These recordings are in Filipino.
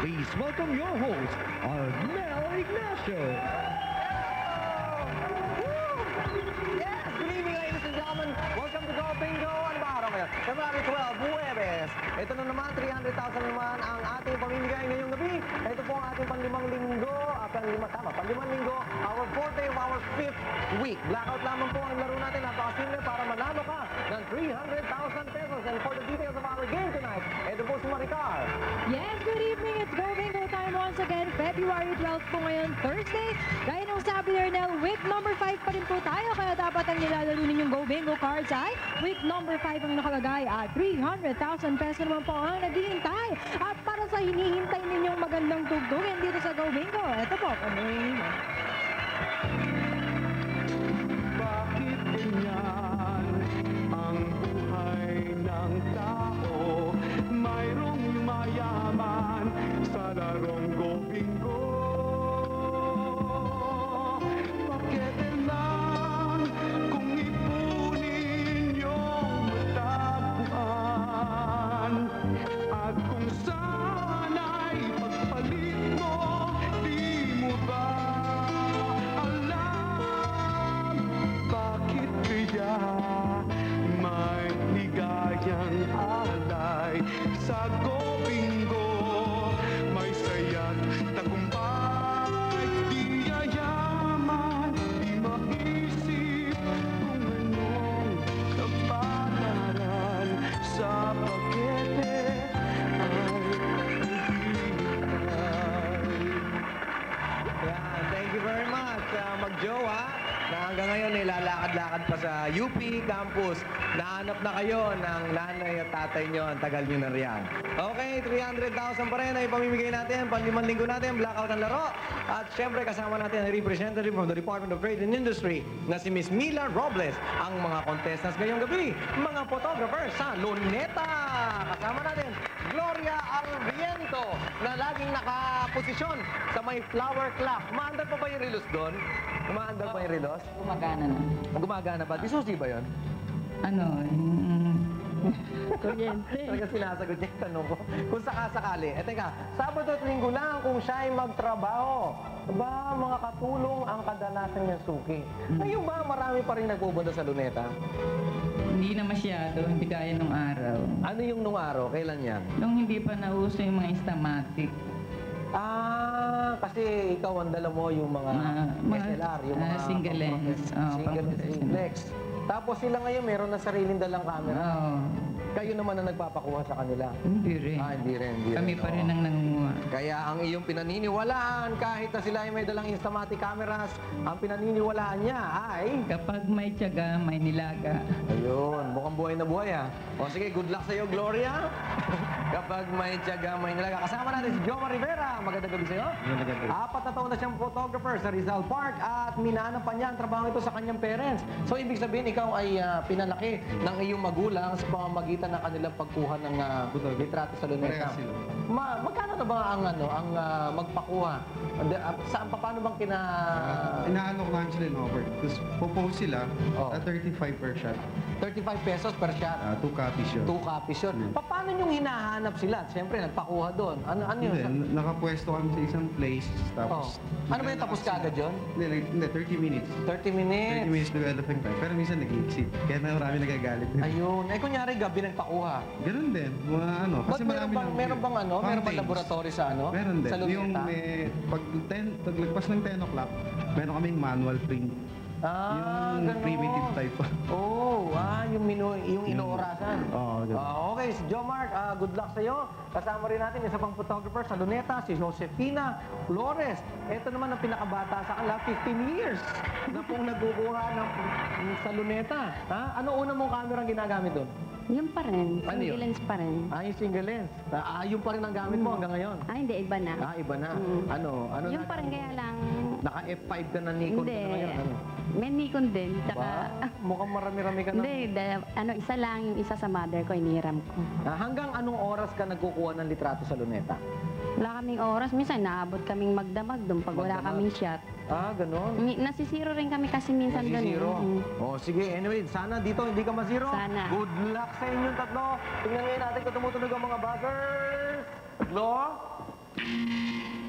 Please welcome your host, Arnel Ignacio. Yes! Good evening, ladies and gentlemen. Welcome to Go Bingo. Ano ba araw ngayon? February 12, Huwebes. Ito na naman, 300,000 naman ang ating pamimigay ngayong gabi. Ito po ang ating panlimang linggo. Panlimang linggo. Our fourth day of our fifth week. Blackout lamang po ang laro natin. Napakasimple para manalo ka ng 300,000 pesos. And for the details of our game tonight, ito po si Maricar. Yes, good evening. It's Go Bingo time once again. February 12 po ngayon, Thursday. Gaya ng sabi ni Arnel, week number 5 pa rin po tayo. Kaya dapat ang nilalaro ninyong Go Bingo cards ay week number 5 ang nakalagay at 300,000 pesos naman po ang naghihintay. At para sa hinihintay ninyong magandang tugtugin dito sa Go Bingo, ito po, panuhin mo. Bakit ganyan ang buhay ng tao? Mayroong mayaman sa larong Go Bingo. Bakit lang kung ipunin yung matagpuan? At kung sana'y pagpalit mo, di mo ba alam? Bakit kaya may ligayang alay sa Go Bingo? May saya't tagumpay, di yayaman, di maisip kung anong kapalaran sa pakete ay hihintay. Yan, thank you very much, mag-jowa, na hanggang ngayon nilalakad-lakad pa sa UP campus. Nahanap na kayo ng nanay at tatay nyo. Ang tagal nyo na riyan. Okay, 300,000 pa rin ay pamimigay natin. Panlimang linggo natin, blackout ang laro. At syempre kasama natin ang representative from the Department of Trade and Industry na si Miss Mila Robles. Ang mga contestants ngayong gabi, mga photographers sa Luneta. Kasama natin, Gloria Alviento, na laging nakaposisyon sa may flower clock. Maandar pa ba yung relos doon? Maandar pa yung relos? Gumagana na. Gumagana ba? Di susi ba yun? Ano, Kuryente. Talaga sinasagot niya yung tanong ko. Kung sakasakali. Teka, Sabado at Linggo lang kung siya ay magtrabaho. Ba, mga katulong ang kadalasan niyang suki. Ngayon ba, marami pa rin nagpupunta sa Luneta? hindi na masyado, hindi kaya nung araw. Ano yung nung araw? Kailan yan? Nung hindi pa nauso yung mga instamatic. Kasi ikaw ang dala mo yung mga SLR, yung mga single lens. single reflex. Tapos sila ngayon meron na sariling dalang camera. Oo. Kayo naman ang nagpapakuha sa kanila. Hindi rin. Hindi rin. Kami pa rin oo. ang nangunguha. Kaya ang iyong pinaniniwalaan, kahit na sila ay may dalang instamatic cameras, ang pinaniniwalaan niya ay... Kapag may tiyaga, may nilaga. Ayun, mukhang buhay na buhay ha. O sige, good luck sa iyo, Gloria. Kapag may tiyaga, may nilaga. Kasama natin si Joma Rivera. Magandang gabi sa iyo. Magandang gabi. 4 na taon na siyang photographer sa Rizal Park at minahanap pa niya ang trabaho ito sa kanyang parents. So, ibig sabihin, ikaw ay pinalaki ng iyong magulang sa pamamagitan ng kanilang pagkuha ng litrato sa Luneta. Parehas sila. Magkano na ba ang magpakuha? Paano bang Inaano ko lang sila in offer. Tapos popost sila Oo. at 35 per shot. 35 pesos per shot? 2 copies yun. 2 copies yun. Paano yung hinahanap sila? Siyempre, nagpakuha doon. Ano yun? Hindi, nakapwesto kami sa isang place. Tapos... Ano ba yung tapos kagad yun? Hindi, 30 minutes. 30 minutes. 30 minutes developing time. Pero minsan nag-exceed. Kaya na marami nagagalit. Ayun. Kunyari, gabi nagpakuha. Ganun din. Mga ano. Ba't meron bang meron bang laboratory sa Meron din. Sa Luneta? Yung paglagpas ng 10 o'clock, meron kaming manual print. Yung ganun. primitive type. Yung inoorasan. Oo, ganun. Okay, si Jomar, good luck sa iyo. Kasama rin natin isa pang photographer sa Luneta, si Josefina Flores. Ito naman ang pinakabata sa kanila, 15 years na pong nagkukuha sa Luneta. Ano una mong camera ang ginagamit doon? Yun pa rin. Ano yun? Single lens pa rin. Yung single lens. Yun pa rin ang gamit mo hanggang ngayon. Hindi, iba na. Iba na. Mm. Ano Yun pa rin, kaya lang... Naka F5 ka na Nikon Hindi. ka na ngayon. Ano? May Nikon din. Tsaka... Mukhang marami-rami ka na. Hindi, isa lang. Yung isa sa mother ko, inihiram ko. Hanggang anong oras ka nagkukuha ng litrato sa Luneta? Wala kaming oras. Minsan, naabot kaming magdamag doon pag wala Magdamag? kaming shot. Ganon. Nasisiro rin kami kasi minsan doon. Zero. Mm. Sige, anyway, sana dito hindi ka ma-zero. Sana. Good luck sa inyong tatlo. Tingnan ngayon natin kung tumutunog ang mga buzzers. Tatlo.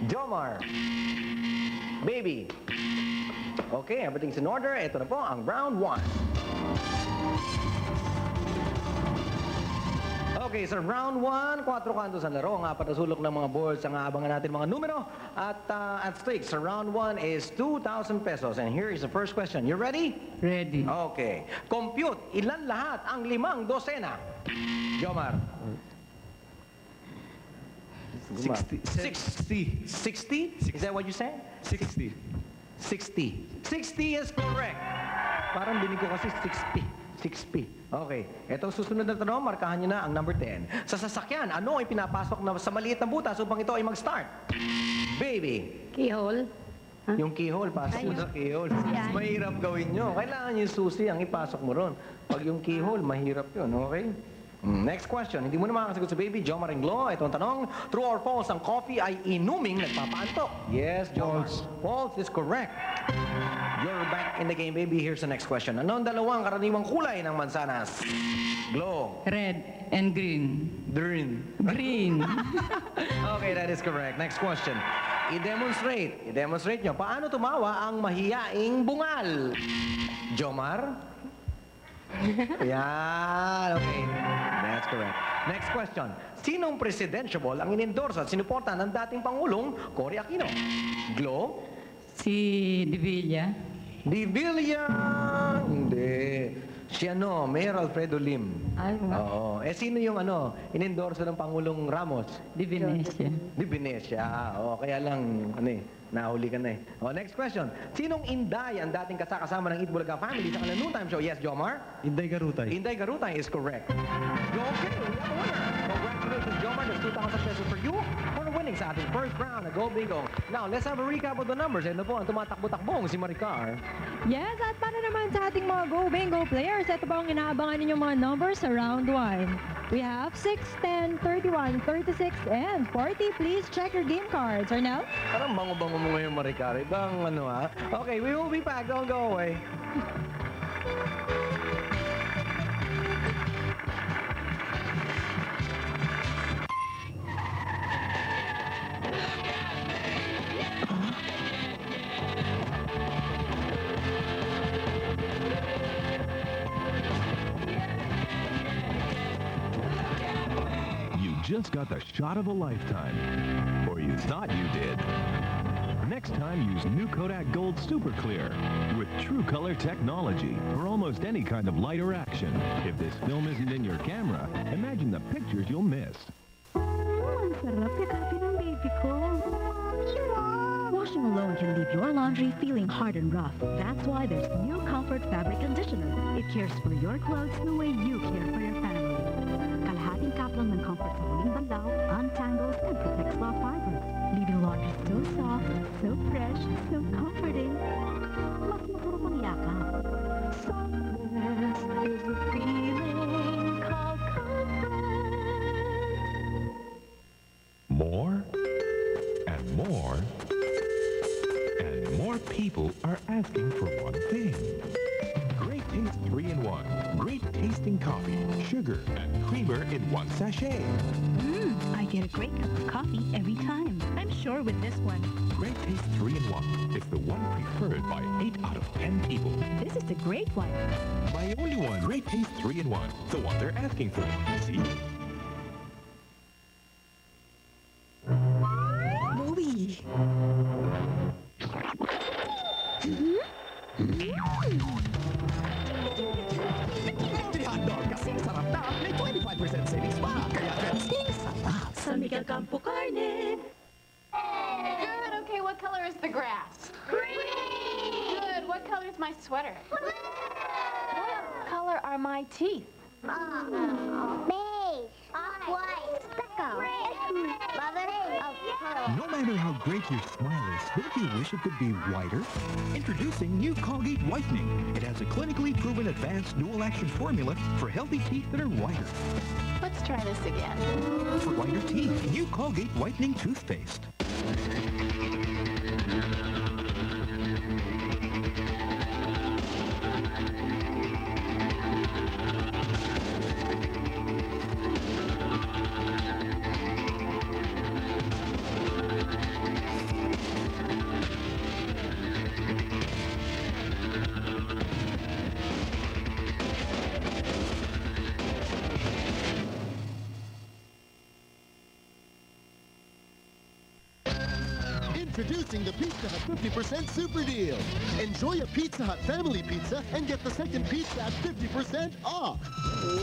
Jomar. Baby. Okay, everything's in order. Ito na po ang round 1. Okay, so round 1, 4 kantos ang laro. Ang 4 na sulok ng mga boards ang aabangan natin mga numero. At stake sa round 1 is 2,000 pesos. And here is the first question. You ready? Ready. Okay. Compute, ilan lahat ang 5 dosena? Jomar. 60. 60? Is that what you said? 60. 60. 60 is correct. Parang dinig ko kasi 60. 6P. Okay. Ito susunod na tanong, markahan nyo na ang number 10. Sa sasakyan, ano ay pinapasok na sa maliit na butas upang ito ay mag-start? Baby. Keyhole. Yung keyhole, pasok mo sa keyhole. Yan. Mahirap gawin nyo. Kailangan yung susi ang ipasok mo ron. Pag yung keyhole, mahirap yun. Okay? Next question. Hindi mo na makakasagot sa baby. Jomar and Glo. Ito ang tanong. True or false, ang coffee ay inuming nagpapaantok? Yes, Jomar. False is correct. You're back in the game, baby. Here's the next question. Ano ang dalawang karaniwang kulay ng mansanas? Glo. Red and green. Green. Green. Okay, that is correct. Next question. I-demonstrate nyo. Paano tumawa ang mahiyaing bungal? Jomar? Yan. Okay. That's correct. Next question. Sinong presidentiable ang inendorse at sinuporta ng dating Pangulong Cory Aquino? Glo? Si Divilla. Di Villa? Hindi. Si Mayor Alfredo Lim. Ay, Oo. Sino yung inendorso ng Pangulong Ramos? Di Venecia. Di Venecia. Kaya lang, nahuli ka na eh. Next question. Sinong Inday ang dating kasama ng Eat Bulaga family sa kanilang noontime show? Yes, Jomar? Inday Garutay. Inday Garutay is correct. Okay, we have a winner. Congratulations, Jomar. There's 2,000 pesos for you for winning sa ating first round na Go Bingo. Now, let's have a recap of the numbers. Ito po ang tumatakbo-takbong si Maricar. Yes, at para naman sa ating mga Go Bingo players, ito ba ang inaabangan ninyong mga numbers sa round 1? We have 6, 10, 31, 36, and 40. Please check your game cards. Arnel? Parang bango-bango mo ngayon, Maricar. Ibang ha? Okay, we will be back. Don't go away. Just got the shot of a lifetime. Or you thought you did. Next time, use new Kodak Gold Super Clear with True Color technology for almost any kind of light or action. If this film isn't in your camera, imagine the pictures you'll miss. Ang sarap yakapin ng baby ko. Washing alone can leave your laundry feeling hard and rough. That's why there's new Comfort Fabric Conditioner. It cares for your clothes the way you care for your family. Kalahating kaplan ng Comfort sa huling banlaw, untangles, and protects raw fibers. Leaving laundry so soft, so fresh, so comforting. Mas masarap ang yakap. Softness is the feeling called comfort. More and more and more people are asking for one thing. Great Taste 3-in-1. Great tasting coffee, sugar, and creamer in one sachet. I get a great cup of coffee every time. I'm sure with this one. Great Taste 3-in-1. It's the one preferred by 8 out of 10 people. This is the great one. My only one. Great Taste 3-in-1. The one they're asking for. See? Movie. Hotdog kasing sarap na may 25% savings pa. Kaya kasing sarap San Miguel Campo Carne. Good. Okay, what color is the grass? Green. Good. What color is my sweater? Blue. What color are my teeth? Beige, white, speckle, mother of pearl. No matter how great your smile is, don't you wish it could be whiter? Introducing new Colgate Whitening. It has a clinically proven advanced dual-action formula for healthy teeth that are whiter. Let's try this again. For whiter teeth, new Colgate Whitening Toothpaste. Introducing the Pizza Hut 50% Super Deal. Enjoy a Pizza Hut family pizza and get the second pizza at 50% off.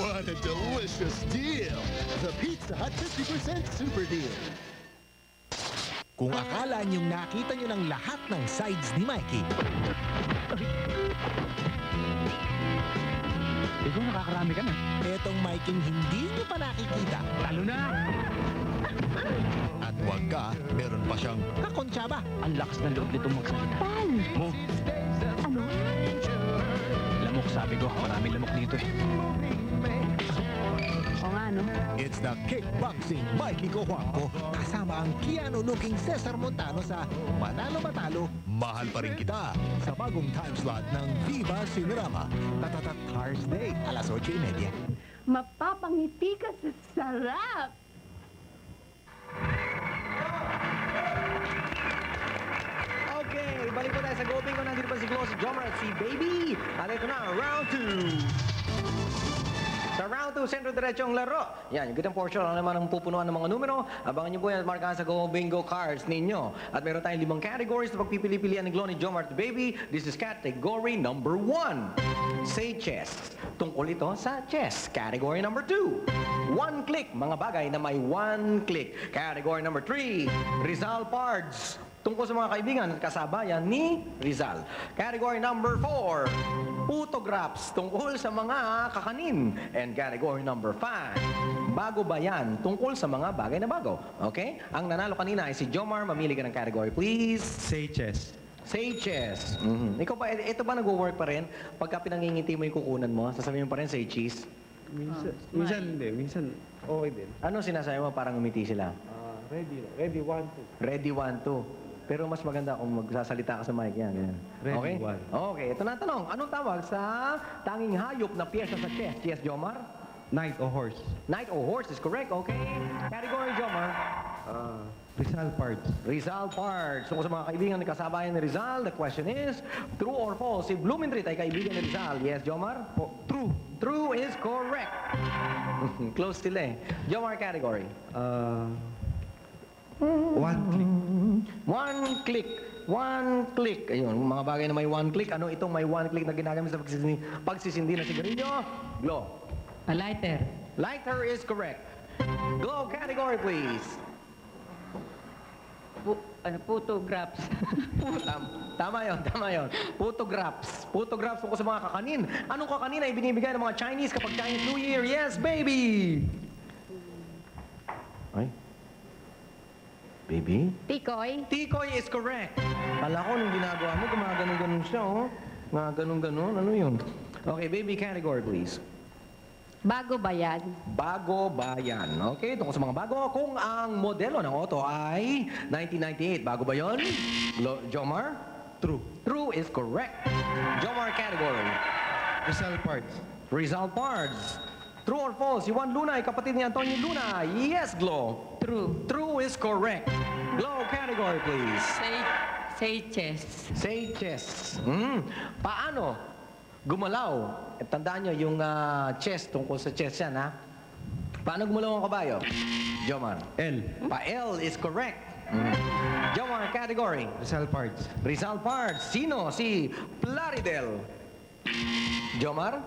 What a delicious deal! The Pizza Hut 50% Super Deal. Kung akala niyong nakita niyo ng lahat ng sides ni Mikey, ikaw nakakarami ka na. etong Mikey hindi niyo pa nakikita. Talo na! At wag ka, meron pa siyang kakonsyaba. Ang lakas ng loob nitong magsalita. Pal! Mo, Ano? lamok sabi ko. Marami lamok dito eh. O nga, no? It's the Kickboxing Mikey Cojuangco kasama ang Keanu-looking Cesar Montano sa Manalo Matalo, Mahal Pa Rin Kita sa bagong time slot ng Viva Cinerama. Tatatat Thursday, alas 8:30. Mapapangiti ka sa sarap! Okay, balik po tayo sa Go Bingo. Nandito pa si Glo, si Jomar at si Baby. At ito na, round 2. Sa round 2, sentro diretso ang laro. Yan, yung gitang portion, ano naman ang pupunuan ng mga numero. Abangan niyo po yan at markahan sa Go Bingo cards ninyo. At meron tayong 5 categories na pagpipili-pilian ni Glo, ni Jomar at Baby. This is category number 1. Say chess. Tungkol ito sa chess. Category number 2. One click. Mga bagay na may one click. Category number 3. Rizal Pards. Tungkol sa mga kaibigan at kasabayan ni Rizal. Category number 4. Photographs. Tungkol sa mga kakanin. And category number 5. Bago ba yan? Tungkol sa mga bagay na bago. Okay? Ang nanalo kanina ay si Jomar. Mamili ka ng category, please. Say chess. Say chess. Ikaw ba, ito ba nag-work pa rin? Pagka pinangingiti mo yung kukunan mo, sasabihin mo pa rin say cheese? Minsan hindi. Minsan okay din. Ano sinasabi mo parang umiti sila? Ready. Ready, 1, 2. Ready, 1, 2. Pero mas maganda kung magsasalita ka sa mic yan. Ganyan. Ready, Okay? one. Okay, ito na ang tanong. Anong tawag sa tanging hayop na piyesa sa chess? Yes, Jomar? Knight o horse. Knight or horse is correct. Okay. Category, Jomar? Rizal Pards. Rizal Pards. So, sa mga kaibigan ni kasabayan ni Rizal, the question is, true or false? Si Blumentritt ay kaibigan ni Rizal. Yes, Jomar? True. True is correct. Close sila eh. Jomar category. One click. One click. One click. Ayun, mga bagay na may one click. Ano itong may one click na ginagamit sa pagsisindi ng sigarilyo? Glow. A lighter. Lighter is correct. Glow category, please. Photographs. Tama yon. Photographs. Photographs tungkol sa mga kakanin. Anong kakanin ay binibigay ng mga Chinese kapag Chinese New Year? Yes, baby! Ay? Baby? Tikoy. Tikoy is correct. Kala ko nung ginagawa mo, gumaganon-ganon siya, oh. Gumaganon-ganon. Ano yun? Okay, baby category, please. Bago ba yan? Bago ba yan? Okay, tungkol sa mga bago. Kung ang modelo ng auto ay 1998, bago ba yun? Jomar? True. True is correct. Jomar category. Rizal Pards. Rizal Pards. True or false? Si Juan Luna ay kapatid ni Antonio Luna. Yes, Glo. True. True is correct. Glo category, please. Say chess. Say chess. Paano gumalaw? Tandaan nyo yung chess, tungkol sa chess yan, ha? Paano gumalaw ang kabayo? Jomar. L. Pa-L is correct. Jomar category. Rizal Pards. Rizal Pards. Sino? Si Plaridel. Jomar?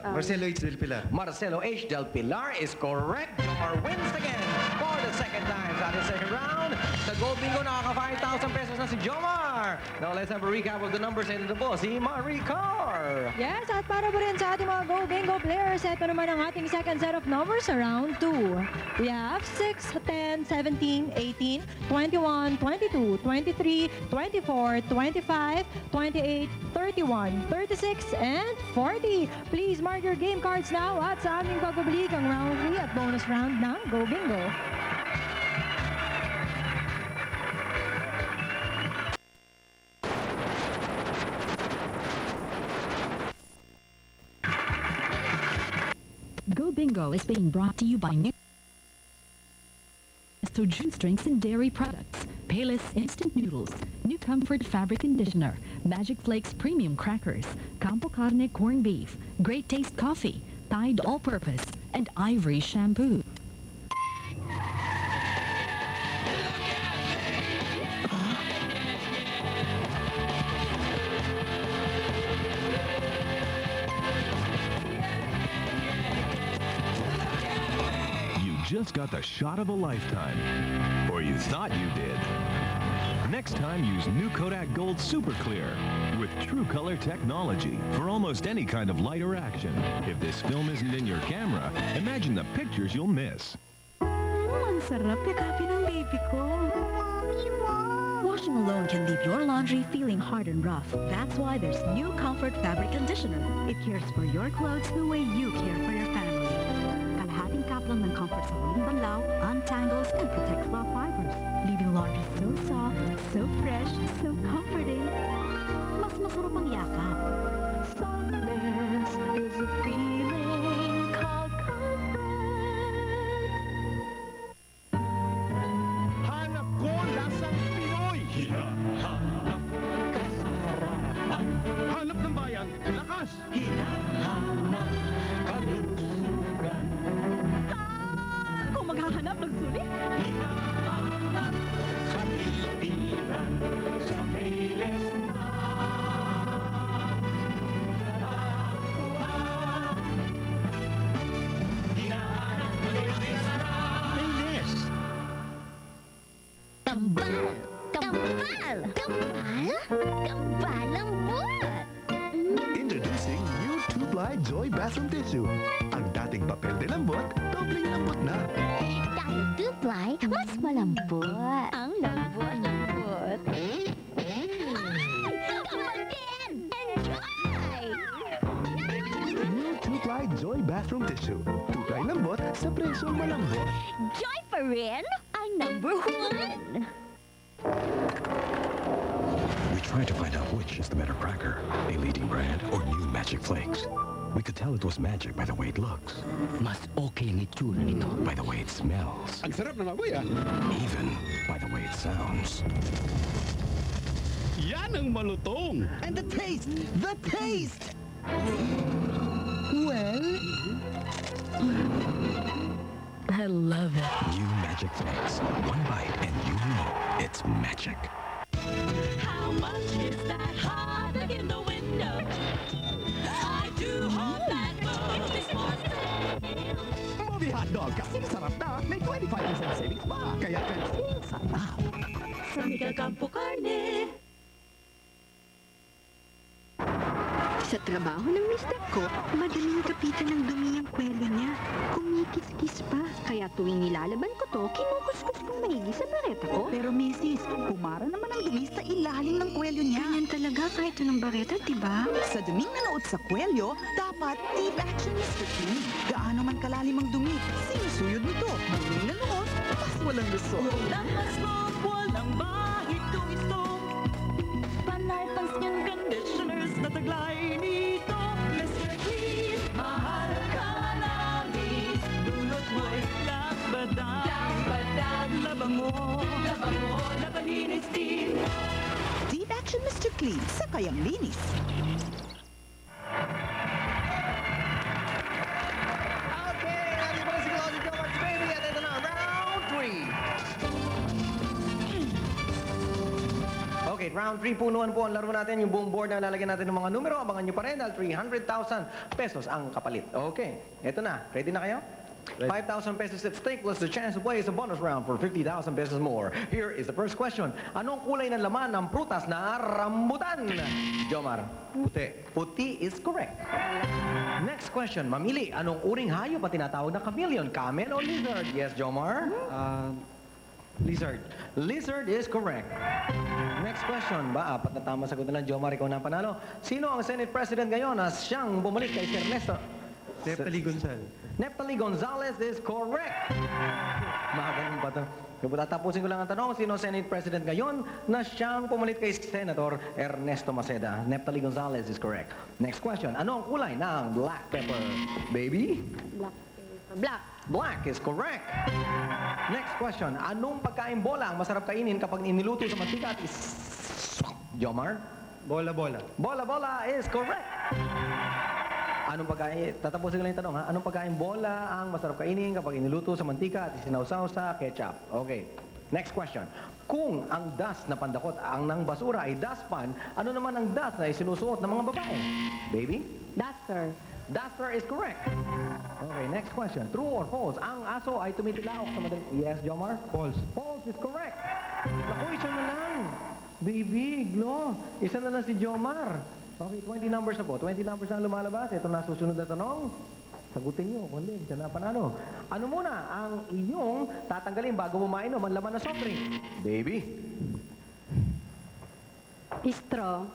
Marcelo H. Del Pilar. Marcelo H. Del Pilar is correct. Jomar wins again for the second time sa ating second round. Sa Go Bingo, nakaka 5,000 pesos na si Jomar. Now, let's have a recap of the numbers. Ito po, si Maricar. Yes, at para po rin sa ating mga Go Bingo players, ito naman ang ating second set of numbers sa round 2. We have 6, 10, 17, 18, 21, 22, 23, 24, 25, 28, 31, 36, and 40. Please mark your game cards now at sa aming pagbabalik ang round 3 at bonus round ng Go Bingo. Go Bingo is being brought to you by New Juice Drinks and Dairy Products, Payless Instant Noodles, New Comfort Fabric Conditioner, Magic Flakes Premium Crackers, Campo Carne Corned Beef, Great Taste Coffee, Tide All-Purpose, and Ivory Shampoo. just got the shot of a lifetime. Or you thought you did. Next time, use new Kodak Gold Super Clear with True Color technology for almost any kind of light or action. If this film isn't in your camera, imagine the pictures you'll miss. Ang sarap yakapin ng baby ko. Washing alone can leave your laundry feeling hard and rough. That's why there's new Comfort Fabric Conditioner. It cares for your clothes the way you care for your family. Kalahating kaplan ng comfort sa huling banlaw, untangles, and protects raw fibers. Leaving laundry so soft, so fresh, so comforting. Mas masarap ang yakap. Softness is a feeling called Hanap ko lasang Pinoy! Hanap ng bayan, lakas! Kung maghahanap ng sulit, Kambal! Kambal! Kambal? Kambal ang buwan! Introducing new Two-Ply Joy Bathroom Tissue. Ang dating papel de lambot, dobling lambot na. Dahil two-ply, mas malambot. Ang lambot-lambot. Ay! Kambal din! Enjoy! New Two-Ply Joy Bathroom Tissue. Two-ply lambot sa presyong malambot. Joy pa rin ang number one! We tried to find out which is the better cracker, a leading brand or new Magic Flakes. We could tell it was magic by the way it looks. Mas okay ang itsura nito. By the way it smells. Ang sarap ng amoy, ah! Even by the way it sounds. Yan ang malutong! And the taste! The taste! Well, I love it. New Magic Flakes. One bite and you know it's magic. How much is that hot dog in the window? I do hope that both is more movie hot dog kasi sarap na. May 25% savings pa. Kaya sarap. Sa Miguel Campo Carne. Sa trabaho ng mister ko, madaling kapitan ng dumi ang kwelo niya. Kumikis-kis pa. Kaya tuwing nilalaban ko to, kinukuskus kong maigi sa bareta ko. Pero misis, pumara naman ang dumi sa ilalim ng kwelyo niya. Ganyan talaga kahit anong bareta, diba? Sa duming nanood sa kwelyo, dapat deep action Mr. Clean. Gaano man kalalim ang dumi, sinusuyod nito. Duming nanood, pas walang lusot. Walang masmog, walang bahit tumisong. Panay pansiyang conditioners na taglay nito. Mr. Clean, mahal ka namin. Dulot mo'y labadan. Labadan, labango. Labango, labalinis din. Deep action Mr. Clean, sakay ang linis. Okay, natin pala si Logic Comarts, baby. At ito na, round 3. Okay, round 3 punuan po ang laro natin. Yung buong board na lalagyan natin ng mga numero. Abangan nyo pa rin dahil 300,000 pesos ang kapalit. Okay, ito na. Ready na kayo? 5,000 pesos at stake plus the chance to play is a bonus round for 50,000 pesos more. Here is the first question. Anong kulay ng laman ng prutas na rambutan? Jomar. Puti. Puti is correct. Next question. Mamili. Anong uring hayop at tinatawag na chameleon? Camel o lizard? Yes, Jomar? Lizard. Lizard is correct. Next question. Ba, apat na tama sagot na lang. Jomar, ikaw na ang panalo. Sino ang Senate President ngayon na siyang bumalik kay Sir Ernesto? Neftali Gonzal. Neftali Gonzalez is correct. Magaling ba ito? Tatapusin ko lang ang tanong, sino Senate President ngayon na siyang pumalit kay Senator Ernesto Maceda? Neftali Gonzalez is correct. Next question. Ano ang kulay ng black pepper? Baby? Black paper. Black. Black is correct. Next question. Anong pagkain bola ang masarap kainin kapag iniluto sa mantika at Jomar? Bola-bola. Bola-bola is correct. Anong pagkain, tatapusin ko lang yung tanong ha, anong pagkain bola ang masarap kainin kapag iniluto sa mantika at isinawsaw sa ketchup? Okay. Next question. Kung ang dust na pandakot ang ng basura ay dustpan, ano naman ang dust na isinusuot ng mga babae? Baby? Duster. Duster is correct. Okay, next question. True or false? Ang aso ay tumitilaok sa madaling... Yes, Jomar? False. False is correct. Naku, isa na lang. Baby, Glo. Isa na lang si Jomar. Okay, 20 numbers na po. 20 numbers na lumalabas. Ito na susunod na tanong. Sagutin nyo. Kundi, dyan na panalo. Ano muna ang inyong tatanggalin bago mo mainom ang laman ng soft drink? Baby. Straw.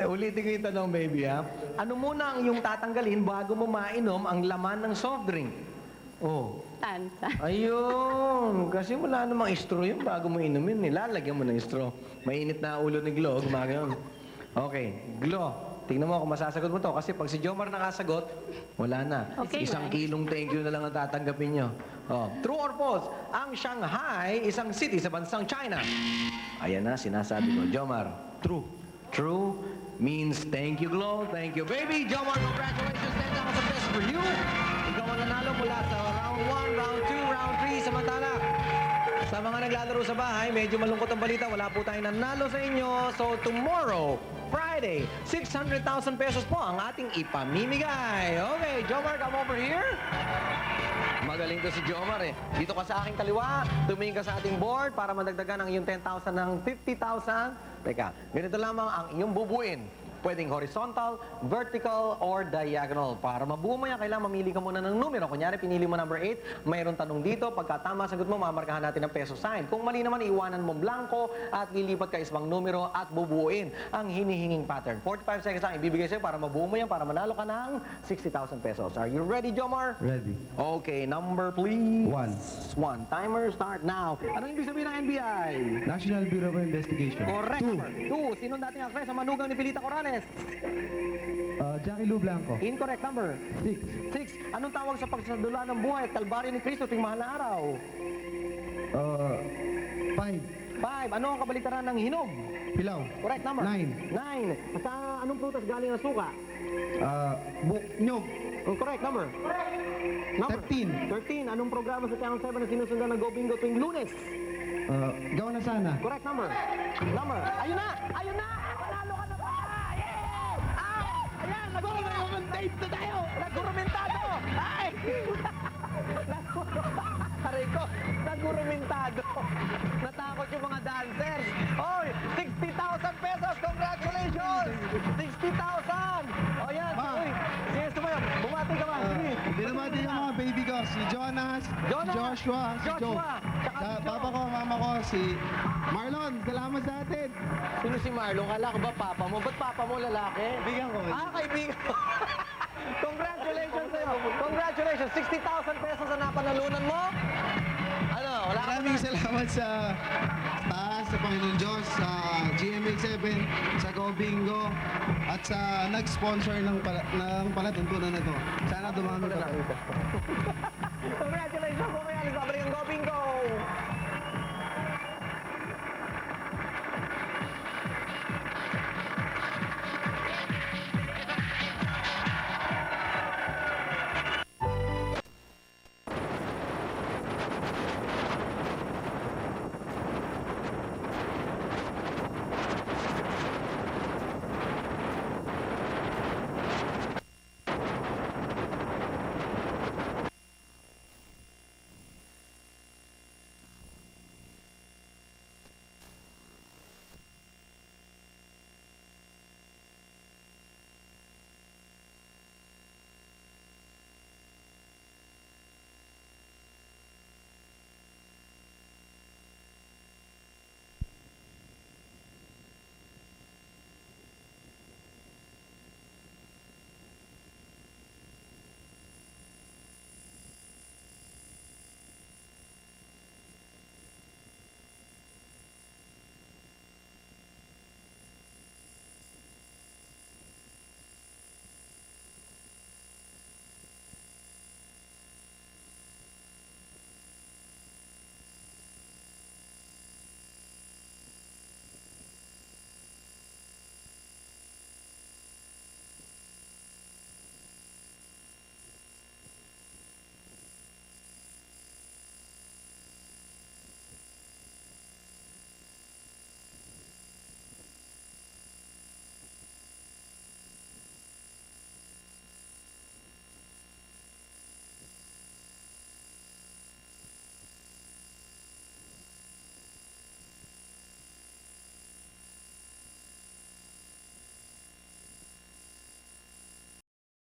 Ulitin ko yung tanong, baby, ha? Ano muna ang iyong tatanggalin bago mo mainom ang laman ng soft drink? Oh. Tansa. Ayun. Kasi wala namang straw yun bago mo inumin. Nilalagyan mo ng straw. Mainit na ulo ni Glo. Gumagano'n. Okay. Glo. Tingnan mo kung masasagot mo to. Kasi pag si Jomar nakasagot, wala na. Okay, Isang kilong thank you na lang ang tatanggapin nyo. Oh. True or false? Ang Shanghai, isang city sa bansang China. Ayan na, sinasabi ko. Jomar. True. True means thank you, Glo. Thank you, baby. Jomar, congratulations. 10,000 pesos for you. Ikaw ang nanalo mula sa round 1, round 2, round 3. Samantala, sa mga naglalaro sa bahay, medyo malungkot ang balita. Wala po tayong nanalo sa inyo. So tomorrow, Friday, 600,000 pesos po ang ating ipamimigay. Okay, Jomar, come over here. Magaling to si Jomar eh. Dito ka sa aking kaliwa, tumingin ka sa ating board para madagdagan ang iyong 10,000 ng 50,000. Teka, ganito lamang ang iyong bubuin. Pwedeng horizontal, vertical, or diagonal. Para mabuo mo yan, kailangan mamili ka muna ng numero. Kunyari, pinili mo number 8, mayroon tanong dito. Pagka tama, sagot mo, mamarkahan natin ng peso sign. Kung mali naman, iwanan mo blanco at lilipat ka isang numero at bubuuin ang hinihinging pattern. 45 seconds ang ibibigay sa'yo para mabuo mo yan, para manalo ka ng 60,000 pesos. Are you ready, Jomar? Ready. Okay, number please. 1. 1. Timer start now. Anong ibig sabihin ng NBI? National Bureau of Investigation. Correct. 2. 2. Sinong dating actress sa manugang ni Pilita Corrales? Jackie Lou Blanco. Incorrect number. 6. 6. Anong tawag sa pagsadula ng buhay at kalbaryo ni Cristo tuwing mahal na araw? 5. 5. Ano ang kabaliktaran ng hinog? Pilaw. Correct number. 9. 9. Sa anong prutas galing ang suka? Nyog. Correct number. 13. 13. Anong programa sa Channel 7 na sinusundan ng Go Bingo tuwing Lunes? Gawa na sana. Correct number. Number. Ayun na! Ayun na! Panalo ka na ba? Yeah! Ayan! Nag-rumentado na tayo! Nag-rumentado! Ay! Aray ko! Nag-rumentado! Natakot yung mga dancers! Oy! 60,000 pesos! Congratulations! 60,000! O yan! Uy! Sige, gusto mo yan! Bumati ka ba? Sige! Binabati yung mga baby ko, si Jonas, Jonas! si Joshua, si Joe. Joshua! Tsaka Sa si Joe. papa ko, mama ko, si Marlon. Salamat sa atin. Sino si Marlon? Kala ko ba papa mo? Ba't papa mo lalaki? Bigyan ko. Kaibigan ko. Congratulations sa'yo. Congratulations. 60,000 pesos ang napanalunan mo. Ano? Wala ka Maraming salamat sa taas, sa Panginoon Diyos, sa GMA7, sa Go Bingo, at sa nag-sponsor ng palatuntunan na to. Sana dumami pa. Congratulations. Mamaya, nagbabalik ang Go Bingo.